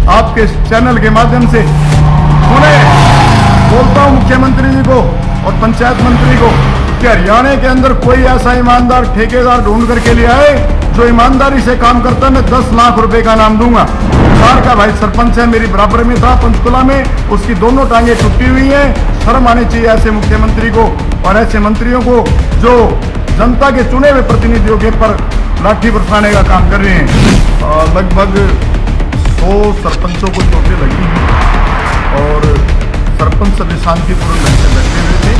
आपके इस चैनल के माध्यम से उन्हें बोलता हूं मुख्यमंत्री जी को और पंचायत मंत्री को कि हरियाणा के अंदर कोई ऐसा ईमानदार ठेकेदार ढूंढ करके ले आए जो ईमानदारी से काम करता है। मैं 10 लाख रुपए का नाम दूंगा। कार का भाई सरपंच है, मेरी बराबर में था पंचकुला में, उसकी दोनों टांगे टूटी हुई हैं। शर्म आनी चाहिए ऐसे मुख्यमंत्री को और ऐसे मंत्रियों को जो जनता के चुने हुए प्रतिनिधियों के पर लाठी बरसाने का काम कर रहे हैं। लगभग 100 सरपंचों को चोटें लगी और सरपंच सभी शांतिपूर्ण ढंग से बैठे हुए थे।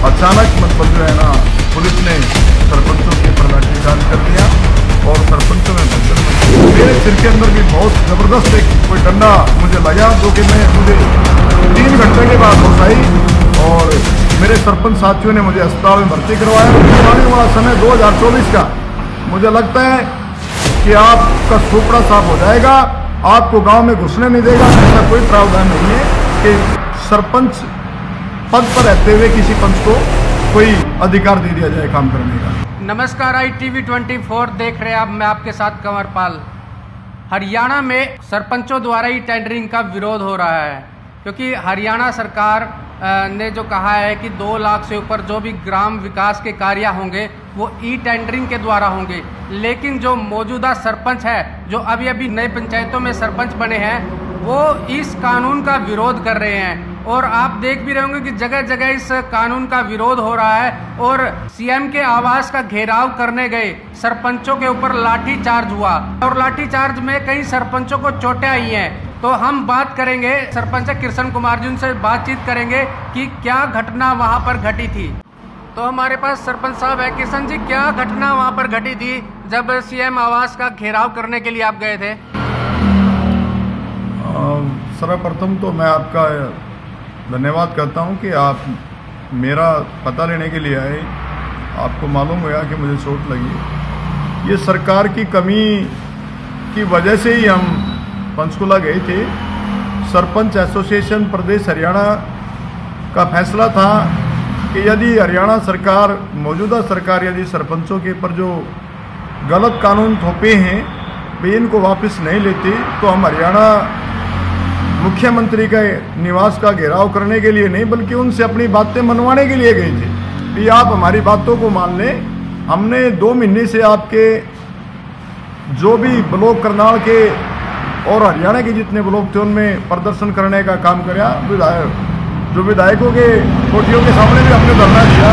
अचानक मतलब जो है ना, पुलिस ने सरपंचों के ऊपर लाठीचार्ज कर दिया और सरपंचों में भगदड़। मेरे सिर के अंदर भी बहुत जबरदस्त एक कोई डंडा मुझे लगा, जो कि मुझे 3 घंटे के बाद होश आई और मेरे सरपंच साथियों ने मुझे अस्पताल में भर्ती करवाया। आने वाला समय 2024 का मुझे लगता है कि आपका सुपड़ा साफ हो जाएगा, आपको गांव में घुसने नहीं देगा। ऐसा कोई प्रावधान नहीं है कि सरपंच पद पर रहते हुए किसी पंच को कोई अधिकार दे दिया जाए काम करने का। नमस्कार, ITV 24 देख रहे हैं आप, मैं आपके साथ कंवरपाल। हरियाणा में सरपंचों द्वारा ही टेंडरिंग का विरोध हो रहा है, क्योंकि हरियाणा सरकार ने जो कहा है कि 2 लाख से ऊपर जो भी ग्राम विकास के कार्य होंगे वो टेंडरिंग के द्वारा होंगे। लेकिन जो मौजूदा सरपंच है, जो अभी अभी नए पंचायतों में सरपंच बने हैं, वो इस कानून का विरोध कर रहे हैं। और आप देख भी रहे होंगे कि जगह जगह इस कानून का विरोध हो रहा है और CM के आवास का घेराव करने गए सरपंचों के ऊपर लाठीचार्ज हुआ और लाठीचार्ज में कई सरपंचों को चोटें आई हैं। तो हम बात करेंगे सरपंच कृष्ण कुमार जी, उनसे बातचीत करेंगे कि क्या घटना वहां पर घटी थी। तो हमारे पास सरपंच साहब है। कृष्ण जी, क्या घटना वहां पर घटी थी जब CM आवास का घेराव करने के लिए आप गए थे? सर्वप्रथम तो मैं आपका धन्यवाद करता हूं कि आप मेरा पता लेने के लिए आए। आपको मालूम हुआ कि मुझे चोट लगी। ये सरकार की कमी की वजह से ही हम पंचकुला गए थे। सरपंच एसोसिएशन प्रदेश हरियाणा का फैसला था कि यदि हरियाणा सरकार, मौजूदा सरकार यदि सरपंचों के ऊपर जो गलत कानून थोपे हैं वे इनको वापस नहीं लेती तो हम हरियाणा मुख्यमंत्री के निवास का घेराव करने के लिए नहीं, बल्कि उनसे अपनी बातें मनवाने के लिए गए थे कि आप हमारी बातों को मान लें। हमने 2 महीने से आपके जो भी ब्लॉक करनाल के और हरियाणा के जितने ब्लॉक थे उनमें प्रदर्शन करने का काम किया। जो विधायकों के कोठियों के सामने भी हमने धरना दिया,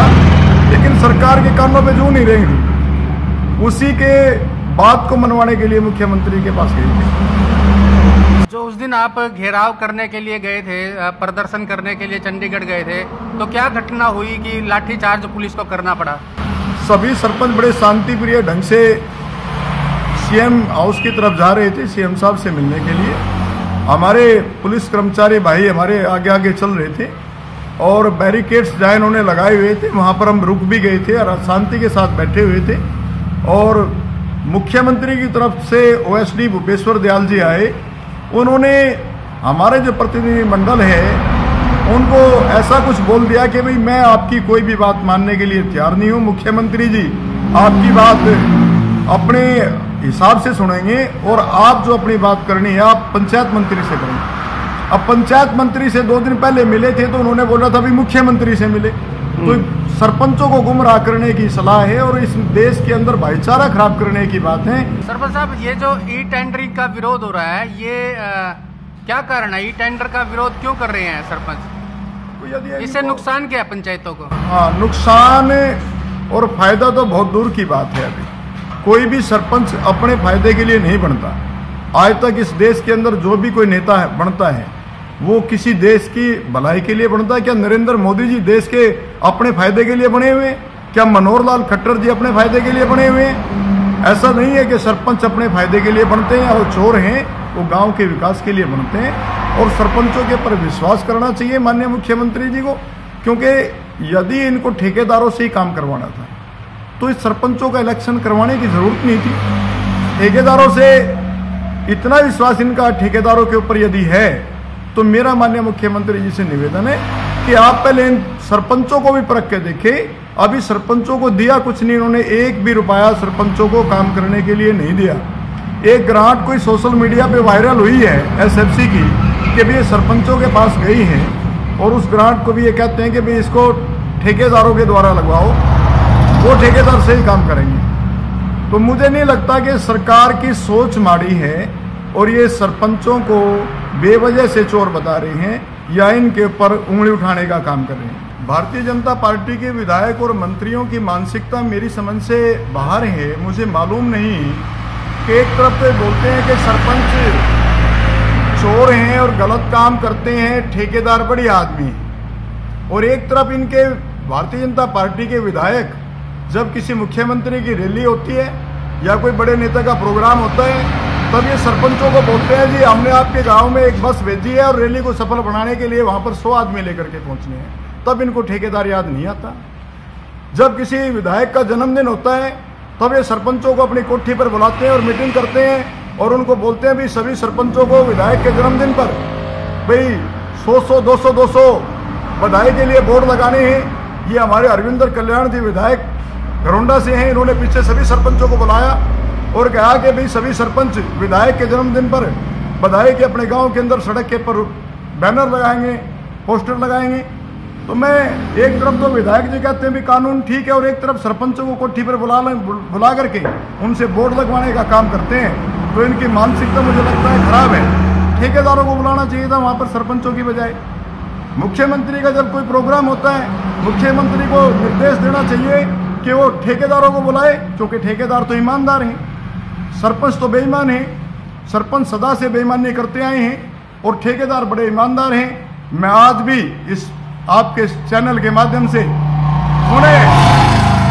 लेकिन सरकार के कानों पे जू नहीं रहेंगी। उसी के बात को मनवाने के लिए मुख्यमंत्री के पास गए थे। जो उस दिन आप घेराव करने के लिए गए थे, प्रदर्शन करने के लिए चंडीगढ़ गए थे, तो क्या घटना हुई कि लाठीचार्ज पुलिस को करना पड़ा? सभी सरपंच बड़े शांतिप्रिय ढंग से CM हाउस की तरफ जा रहे थे CM साहब से मिलने के लिए। हमारे पुलिस कर्मचारी भाई हमारे आगे आगे चल रहे थे और बैरिकेड्स जहाँ इन्होंने लगाए हुए थे वहाँ पर हम रुक भी गए थे और शांति के साथ बैठे हुए थे। और मुख्यमंत्री की तरफ से OSD भूपेश्वर दयाल जी आए। उन्होंने हमारे जो प्रतिनिधि मंडल है उनको ऐसा कुछ बोल दिया कि भाई मैं आपकी कोई भी बात मानने के लिए तैयार नहीं हूँ। मुख्यमंत्री जी आपकी बात अपने हिसाब से सुनेंगे और आप जो अपनी बात करनी है आप पंचायत मंत्री से करेंगे। अब पंचायत मंत्री से 2 दिन पहले मिले थे तो उन्होंने बोला था भी मुख्यमंत्री से मिले। तो सरपंचों को गुमराह करने की सलाह है और इस देश के अंदर भाईचारा खराब करने की बात है। सरपंच साहब, ये जो टेंडरिंग का विरोध हो रहा है, ये क्या कारण है? टेंडर का विरोध क्यों कर रहे हैं सरपंच? इससे नुकसान क्या है पंचायतों को? हाँ, नुकसान और फायदा तो बहुत दूर की बात है। अभी कोई भी सरपंच अपने फायदे के लिए नहीं बनता। आज तक इस देश के अंदर जो भी कोई नेता है बनता है वो किसी देश की भलाई के लिए बनता है। क्या नरेंद्र मोदी जी देश के अपने फायदे के लिए बने हुए? क्या मनोहर लाल खट्टर जी अपने फायदे के लिए बने हुए? ऐसा नहीं है कि सरपंच अपने फायदे के लिए बनते हैं और चोर हैं वो गांव के विकास के लिए बनते हैं। और सरपंचों के पर विश्वास करना चाहिए माननीय मुख्यमंत्री जी को, क्योंकि यदि इनको ठेकेदारों से ही काम करवाना था तो इस सरपंचों का इलेक्शन करवाने की जरूरत नहीं थी। ठेकेदारों से इतना विश्वास इनका ठेकेदारों के ऊपर यदि है तो मेरा माननीय मुख्यमंत्री जी से निवेदन है कि आप पहले इन सरपंचों को भी परख के देखें। अभी सरपंचों को दिया कुछ नहीं, इन्होंने 1 भी रुपया सरपंचों को काम करने के लिए नहीं दिया। एक ग्रांट कोई सोशल मीडिया पे वायरल हुई है एसएफसी की कि भी ये सरपंचों के पास गई है और उस ग्रांट को भी ये कहते हैं कि भी इसको ठेकेदारों के द्वारा लगवाओ, वो ठेकेदार से ही काम करेंगे। तो मुझे नहीं लगता कि सरकार की सोच माड़ी है और ये सरपंचों को बेवजह से चोर बता रहे हैं या इनके ऊपर उंगली उठाने का काम कर रहे हैं। भारतीय जनता पार्टी के विधायक और मंत्रियों की मानसिकता मेरी समझ से बाहर है। मुझे मालूम नहीं कि एक तरफ तो बोलते हैं कि सरपंच चोर हैं और गलत काम करते हैं, ठेकेदार बड़ी आदमी है, और एक तरफ इनके भारतीय जनता पार्टी के विधायक जब किसी मुख्यमंत्री की रैली होती है या कोई बड़े नेता का प्रोग्राम होता है तब ये सरपंचों को बोलते हैं जी हमने आपके गांव में एक बस भेजी है और रैली को सफल बनाने के लिए वहां पर 100 आदमी लेकर के पहुंचने हैं। तब इनको ठेकेदार याद नहीं आता। जब किसी विधायक का जन्मदिन होता है तब ये सरपंचों को अपनी कोठी पर बुलाते हैं और मीटिंग करते हैं और उनको बोलते हैं भी सभी सरपंचों को विधायक के जन्मदिन पर भाई 100 200 बधाई के लिए बोर्ड लगाने हैं। ये हमारे अरविंदर कल्याण जी विधायक घरोंडा से हैं, इन्होंने पीछे सभी सरपंचों को बुलाया और कहा कि भाई सभी सरपंच विधायक के जन्मदिन पर बधाई के अपने गांव के अंदर सड़क के पर बैनर लगाएंगे, पोस्टर लगाएंगे। तो मैं एक तरफ तो विधायक जी कहते हैं भी कानून ठीक है और एक तरफ सरपंचों को कोठी पर बुला करके उनसे बोर्ड लगवाने का काम करते हैं। तो इनकी मानसिकता मुझे लगता है खराब है। ठेकेदारों को बुलाना चाहिए था वहां पर सरपंचों की बजाय। मुख्यमंत्री का जब कोई प्रोग्राम होता है मुख्यमंत्री को निर्देश देना चाहिए कि वो ठेकेदारों को बुलाए, क्योंकि ठेकेदार तो ईमानदार हैं, सरपंच तो बेईमान हैं। सरपंच सदा से बेईमानी करते आए हैं और ठेकेदार बड़े ईमानदार हैं। मैं आज भी इस आपके चैनल के माध्यम से उन्हें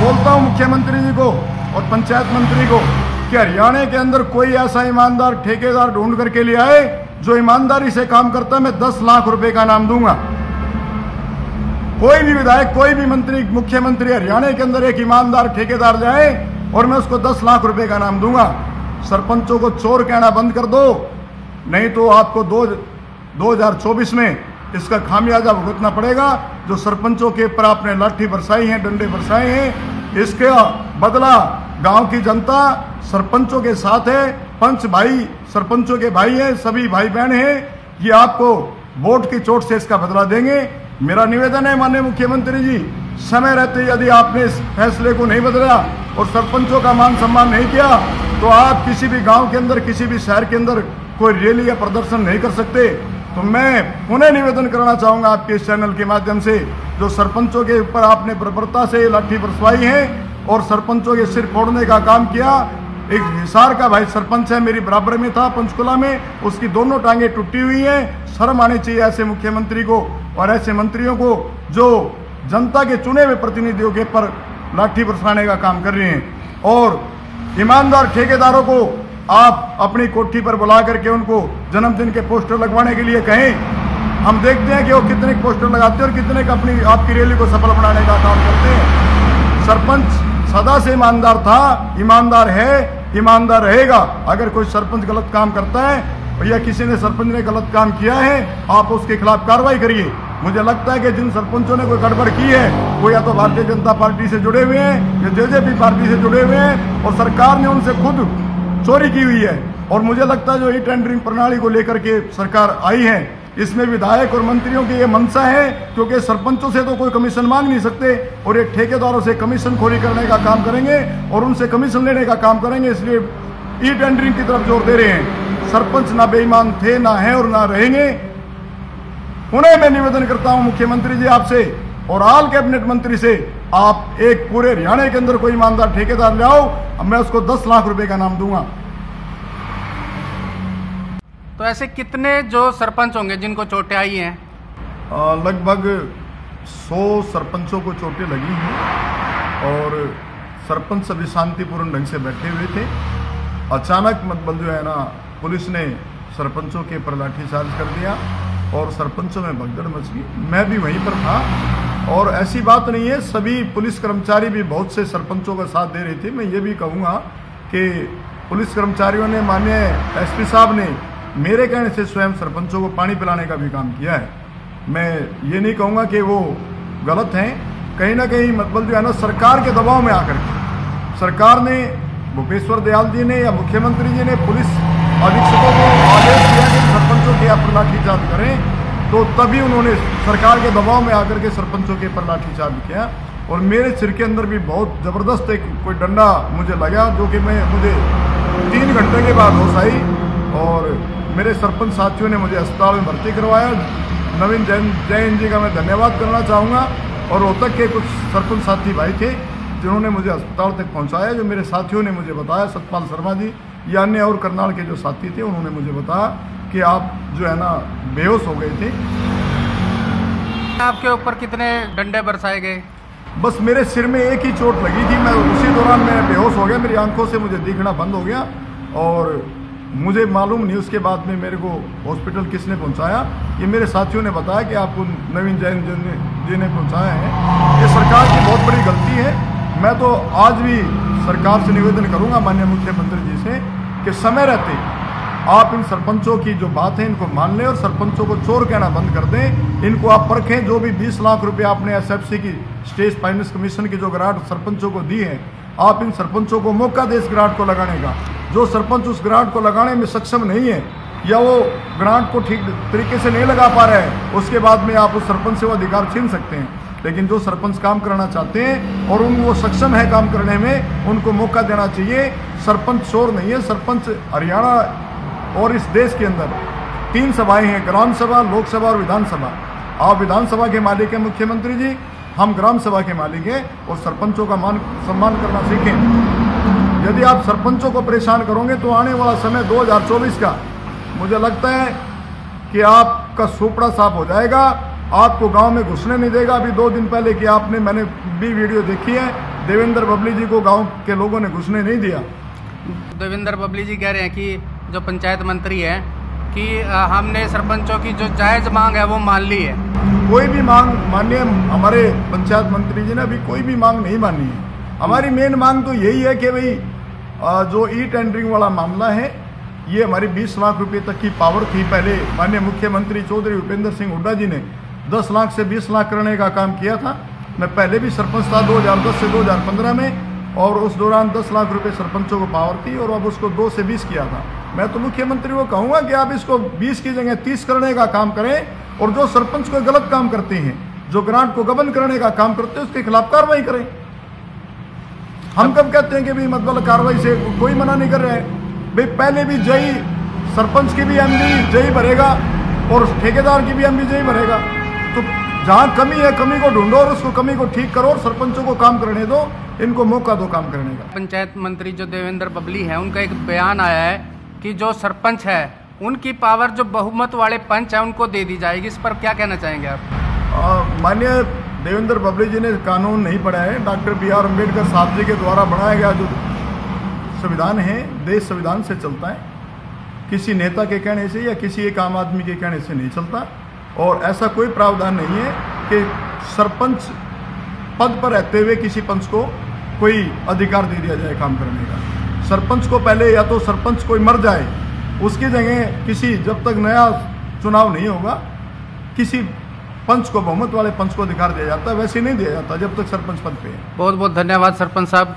बोलता हूं मुख्यमंत्री जी को और पंचायत मंत्री को कि हरियाणा के अंदर कोई ऐसा ईमानदार ठेकेदार ढूंढ करके ले आए जो ईमानदारी से काम करता है। मैं 10 लाख रुपए का नाम दूंगा। कोई भी विधायक, कोई भी मंत्री, मुख्यमंत्री हरियाणा के अंदर एक ईमानदार ठेकेदार जाए और मैं उसको 10 लाख रुपए का नाम दूंगा। सरपंचों को चोर कहना बंद कर दो, नहीं तो आपको 2024 में इसका खामियाजा भुगतना पड़ेगा। जो सरपंचों के ऊपर आपने लाठी बरसाई है, डंडे बरसाए हैं, इसका बदला गांव की जनता सरपंचों के साथ है। पंच भाई सरपंचों के भाई हैं, सभी भाई बहन हैं, ये आपको वोट की चोट से इसका बदला देंगे। मेरा निवेदन है माननीय मुख्यमंत्री जी, समय रहते यदि आपने इस फैसले को नहीं बदला और सरपंचों का मान सम्मान नहीं किया तो आप किसी भी गांव के अंदर, किसी भी शहर के अंदर कोई रैली या प्रदर्शन नहीं कर सकते। तो मैं पुनः निवेदन करना चाहूंगा आपके इस चैनल के माध्यम से, जो सरपंचों के ऊपर आपने बर्बरता से लाठी बरसवाई है और सरपंचों के सिर फोड़ने का काम किया। एक हिसार का भाई सरपंच है, मेरी बराबर में था पंचकुला में, उसकी दोनों टांगे टूटी हुई हैं। शर्म आनी चाहिए ऐसे मुख्यमंत्री को और ऐसे मंत्रियों को जो जनता के चुने हुए प्रतिनिधियों के पर लाठी बरसाने का काम कर रहे हैं। और ईमानदार ठेकेदारों को आप अपनी कोठी पर बुला करके उनको जन्मदिन के पोस्टर लगवाने के लिए कहें। हम देखते हैं कि वो कितने पोस्टर लगाते हैं और कितने का अपनी आपकी रैली को सफल बनाने का काम करते हैं। सरपंच सदा से ईमानदार था, ईमानदार है, ईमानदार रहेगा। अगर कोई सरपंच गलत काम करता है या किसी ने सरपंच ने गलत काम किया है, आप उसके खिलाफ कार्रवाई करिए। मुझे लगता है कि जिन सरपंचों ने कोई गड़बड़ की है वो या तो भारतीय जनता पार्टी से जुड़े हुए हैं या जेजेपी पार्टी से जुड़े हुए हैं और सरकार ने उनसे खुद चोरी की हुई है। और मुझे लगता है जो ई टेंडरिंग प्रणाली को लेकर के सरकार आई है, इसमें विधायक और मंत्रियों की ये मंशा है, क्योंकि सरपंचों से तो कोई कमीशन मांग नहीं सकते और ये ठेकेदारों से कमीशन खोरी करने का काम करेंगे और उनसे कमीशन लेने का काम करेंगे। इसलिए ई टेंडरिंग की तरफ जोर दे रहे हैं। सरपंच ना बेईमान थे, ना है और ना रहेंगे। पुनः मैं निवेदन करता हूं मुख्यमंत्री जी आपसे और ऑल कैबिनेट मंत्री से, आप एक पूरे हरियाणा के अंदर कोई ईमानदार ठेकेदार ले आओ, मैं उसको 10 लाख रुपए का नाम दूंगा। तो ऐसे कितने जो सरपंच होंगे जिनको चोटें आई हैं? लगभग 100 सरपंचों को चोटें लगी हैं और सरपंच सभी शांतिपूर्ण ढंग से बैठे हुए थे। अचानक मतलब जो है ना, पुलिस ने सरपंचों के ऊपर लाठीचार्ज कर दिया और सरपंचों में भगदड़ मच गई। मैं भी वहीं पर था और ऐसी बात नहीं है, सभी पुलिस कर्मचारी भी बहुत से सरपंचों का साथ दे रहे थे। मैं ये भी कहूँगा कि पुलिस कर्मचारियों ने, माननीय एसपी साहब ने मेरे कहने से स्वयं सरपंचों को पानी पिलाने का भी काम किया है। मैं ये नहीं कहूँगा कि वो गलत हैं, कहीं ना कहीं मतलब जो है ना, सरकार के दबाव में आकर के सरकार ने भूपेश्वर दयाल जी ने या मुख्यमंत्री जी ने पुलिस अधीक्षकों को आदेश दिया कि सरपंचों के ऊपर लाठीचार्ज करें, तो तभी उन्होंने सरकार के दबाव में आकर के सरपंचों के ऊपर लाठीचार्ज किया। और मेरे सिर के अंदर भी बहुत ज़बरदस्त एक कोई डंडा मुझे लगा, जो कि मुझे 3 घंटे के बाद होश आई। और मेरे सरपंच साथियों ने मुझे अस्पताल में भर्ती करवाया। नवीन जैन जी का मैं धन्यवाद करना चाहूँगा। और रोहतक के कुछ सरपंच साथी भाई थे जिन्होंने मुझे अस्पताल तक पहुँचाया। जो मेरे साथियों ने मुझे बताया, सतपाल शर्मा जी या अन्य और करनाल के जो साथी थे, उन्होंने मुझे बताया कि आप जो है ना बेहोश हो गए थे। आपके ऊपर कितने डंडे बरसाए गए? बस मेरे सिर में एक ही चोट लगी थी। मैं उसी दौरान मैं बेहोश हो गया, मेरी आंखों से मुझे दिखना बंद हो गया और मुझे मालूम नहीं उसके बाद में मेरे को हॉस्पिटल किसने पहुंचाया। ये मेरे साथियों ने बताया कि आपको नवीन जैन जी ने पहुंचाया है। ये सरकार की बहुत बड़ी गलती है। मैं तो आज भी सरकार से निवेदन करूंगा माननीय मुख्यमंत्री जी से कि समय रहते आप इन सरपंचों की जो बात है इनको मान लें और सरपंचों को चोर कहना बंद कर दें। इनको आप परखें। जो भी 20 लाख रुपए आपने SFC की स्टेट फाइनेंस कमीशन की जो ग्रांट सरपंचों को दी है, आप इन सरपंचों को मौका दें इस ग्रांट को लगाने का। जो सरपंच उस ग्रांट को लगाने में सक्षम नहीं है या वो ग्रांट को ठीक तरीके से नहीं लगा पा रहे हैं, उसके बाद में आप उस सरपंच से वो अधिकार छीन सकते हैं। लेकिन जो सरपंच काम करना चाहते हैं और वो सक्षम है काम करने में, उनको मौका देना चाहिए। सरपंच चोर नहीं है। सरपंच हरियाणा और इस देश के अंदर 3 सभाएं हैं, ग्राम सभा, लोकसभा और विधानसभा। आप विधानसभा के मालिक हैं मुख्यमंत्री जी, हम ग्राम सभा के मालिक हैं। और सरपंचों का मान सम्मान करना सीखें। यदि आप सरपंचों को परेशान करोगे तो आने वाला समय 2024 का मुझे लगता है कि आपका सुपड़ा साफ हो जाएगा। आपको गांव में घुसने नहीं देगा। अभी 2 दिन पहले कि मैंने भी वीडियो देखी है, देवेंद्र बबली जी को गांव के लोगों ने घुसने नहीं दिया। देवेंद्र बबली जी कह रहे हैं कि जो पंचायत मंत्री है कि हमने सरपंचों की जो जायज़ मांग है वो मान ली है। कोई भी मांग माननीय हमारे पंचायत मंत्री जी ने अभी कोई भी मांग नहीं मानी है। हमारी मेन मांग तो यही है कि भाई जो टेंडरिंग वाला मामला है, ये हमारी 20 लाख रुपए तक की पावर थी। पहले माननीय मुख्यमंत्री चौधरी भूपेंद्र सिंह हुड्डा जी ने 10 लाख से 20 लाख करने का काम किया था। मैं पहले भी सरपंच था 2010 से 2015 में, और उस दौरान 10 लाख रुपए सरपंचों को पावर थी और अब उसको 2 से 20 किया था। मैं तो मुख्यमंत्री को कहूँगा कि आप इसको 20 की जगह 30 करने का काम करें। और जो सरपंच को गलत काम करते हैं, जो ग्रांट को गबन करने का काम करते हैं, उसके खिलाफ कार्रवाई करें। हम कब कहते हैं कि भाई मतलब कार्रवाई से कोई मना नहीं कर रहा है। भाई पहले भी जई सरपंच की भी एमडी जई भरेगा और ठेकेदार की भी एमडी जई भरेगा। तो जहाँ कमी है, कमी को ढूंढो और उसको कमी को ठीक करो और सरपंचों को काम करने दो, इनको मौका दो काम करने का। पंचायत मंत्री जो देवेंद्र बबली हैं, उनका एक बयान आया है कि जो सरपंच है उनकी पावर जो बहुमत वाले पंच है उनको दे दी जाएगी। इस पर क्या कहना चाहेंगे आप? माननीय देवेंद्र बबली जी ने कानून नहीं पढ़ा है। डॉक्टर BR अम्बेडकर साहब जी के द्वारा बनाया गया जो संविधान है, देश संविधान से चलता है। किसी नेता के कहने से या किसी एक आम आदमी के कहने से नहीं चलता। और ऐसा कोई प्रावधान नहीं है कि सरपंच पद पर रहते हुए किसी पंच को कोई अधिकार दे दिया जाए काम करने का। सरपंच को पहले या तो सरपंच कोई मर जाए, उसकी जगह किसी, जब तक नया चुनाव नहीं होगा, किसी पंच को, बहुमत वाले पंच को अधिकार दिया जाता है। वैसे नहीं दिया जाता जब तक सरपंच पद पे है। बहुत बहुत धन्यवाद सरपंच साहब।